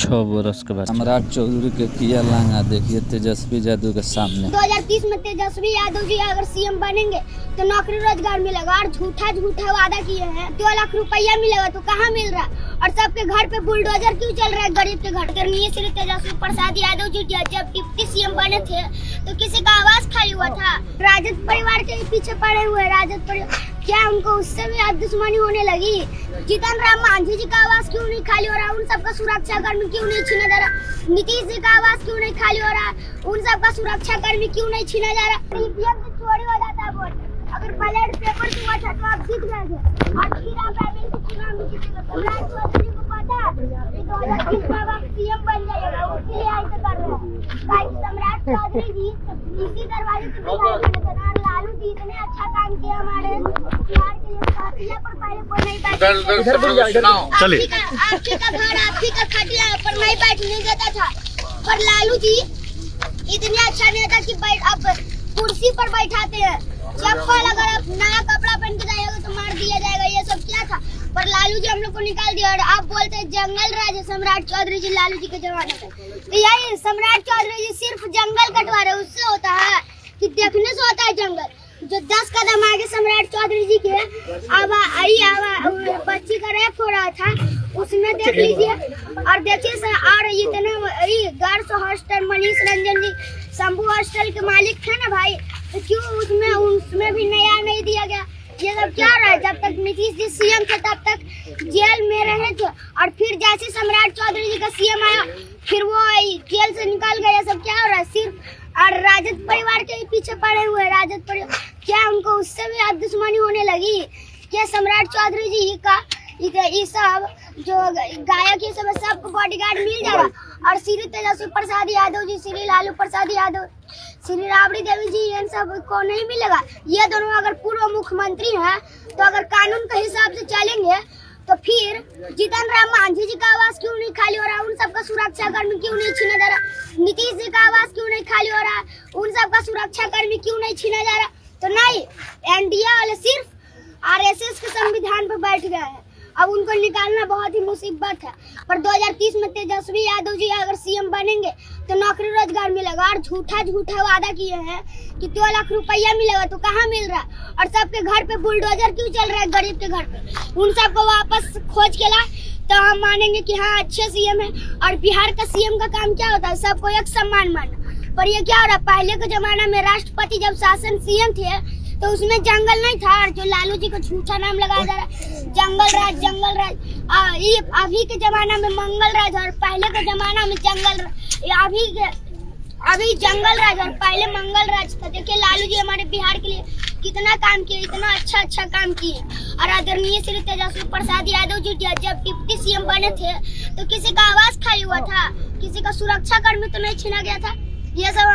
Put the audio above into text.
6 बरस के बाद सम्राट चौधरी के किया लांगा देखिए तेजस्वी यादव के सामने। 2030 में तेजस्वी यादव जी अगर सीएम बनेंगे तो नौकरी रोजगार मिलेगा और झूठा वादा किए हैं 2 लाख रुपया मिलेगा तो कहाँ मिल रहा है? और सबके घर पे बुलडोजर क्यों चल रहा है? गरीब के घर करनी सिर्फ तेजस्वी प्रसाद यादव जी जब डिप्टी सीएम बने थे तो किसी का आवाज खाली हुआ था? राजद परिवार के पीछे पड़े हुए राजद परिवार, क्या उनको उससे भी अब दुश्मनी होने लगी? जीतन राम मांझी जी का आवाज क्यों नहीं खाली हो रहा? उन सबका सुरक्षा कर्मी क्यों नहीं छीना जा रहा? नीतीश जी का आवाज क्यों नहीं खाली हो रहा? उन सबका सुरक्षा कर्मी क्यों नहीं छीना जा रहा? ईवीएम से चोरी हो जाता है वोट, अगर बैलेट पेपर से हुआ था तो आप जीत गए थे और फिर आप एमएलसी चुनाव में जीतेंगे। सम्राट चौधरी को पता है कि 2030 में आप सीएम बन जाएगा, उसके लिए ऐसे कर रहे हैं। सम्राट चौधरी जी इसी दरवाजे से बिठाए गए थे ना। लालू जी इतने अच्छा काम किया हमारे बिहार के लिए, खटिया पर पहले कोई नहीं बैठा, आपके का घर आपके का खटिया पर नहीं बैठने देता था। पर लालू जी इतने अच्छा नेता कि अब कुर्सी पर बैठाते हैं। चप्पल अगर आप नया कपड़ा पहन के जाएगा तो मार दिया जाएगा। ये सब क्या था? पर लालू जी हम लोग को निकाल दिया और आप बोलते हैं जंगल राज सम्राट चौधरी जी लालू जी के जमाने में। तो यही सम्राट चौधरी जी सिर्फ जंगल कटवा रहे, उससे होता है कि देखने से होता है जंगल। जो 10 कदम आगे सम्राट चौधरी जी के बच्ची का रेप हो रहा था उसमें देख लीजिए और देखिए। और इतने गर्ल्स हॉस्टल मनीष रंजन जी शंभू हॉस्टल के मालिक थे ना भाई, तो क्यों उसमें भी नया नहीं दिया गया? ये सब क्या रहा है? जब तक नीतीश जी सीएम थे तब तक जेल में रहे थे और फिर जैसे सम्राट चौधरी जी का सीएम आया फिर वो जेल से निकाल गए। ये सब क्या हो रहा है? सिर्फ और राजद परिवार के पीछे पड़े हुए राजद परिवार, क्या उनको उससे भी अब दुश्मनी होने लगी? क्या सम्राट चौधरी जी का ये सब जो गायक ये सब सबको बॉडीगार्ड मिल जा रहा और श्री तेजस्वी प्रसाद यादव जी, श्री लालू प्रसाद यादव, श्री राबड़ी देवी जी इन सब को नहीं मिलेगा? ये दोनों अगर पूर्व मुख्यमंत्री हैं तो अगर कानून के हिसाब से चलेंगे तो फिर जीतन राम मांझी जी का आवाज क्यों नहीं खाली हो रहा? उन सबका सुरक्षा कर्मी क्यों नहीं छीना जा रहा? नीतीश जी का आवाज क्यों नहीं खाली हो रहा? उन सबका सुरक्षा कर्मी क्यों नहीं छीना जा रहा? तो नहीं, एनडीए वाले सिर्फ आरएसएस के संविधान पर बैठ गए हैं। अब उनको निकालना बहुत ही मुसीबत है। पर 2030 में तेजस्वी यादव जी अगर सीएम बनेंगे तो नौकरी रोजगार मिलेगा और झूठा वादा किए हैं कि 2 लाख रुपया मिलेगा तो कहाँ मिल रहा है? और सबके घर पे बुलडोजर क्यों चल रहा है? गरीब के घर पे उन सबको वापस खोज के लाए तो हम मानेंगे कि हाँ अच्छे सीएम है। और बिहार का सीएम का काम क्या होता है? सबको एक सम्मान मानना। पर ये क्या हो रहा है? पहले के जमाना में राष्ट्रपति जब शासन सीएम थे तो उसमें जंगल नहीं था और जो लालू जी को झूठा नाम लगाया जा रहा है जंगल राज। ये अभी के जमाना में मंगल राज और पहले के जमाना में जंगल, अभी जंगल राज और पहले मंगल राज था। देखिए लालू जी हमारे बिहार के लिए कितना काम किए, इतना अच्छा काम किए। और आदरणीय श्री तेजस्वी प्रसाद यादव जी जब डिप्टी सीएम बने थे तो किसी का आवाज खाली हुआ था? किसी का सुरक्षा कर्मी तो नहीं छीना गया था? ये सब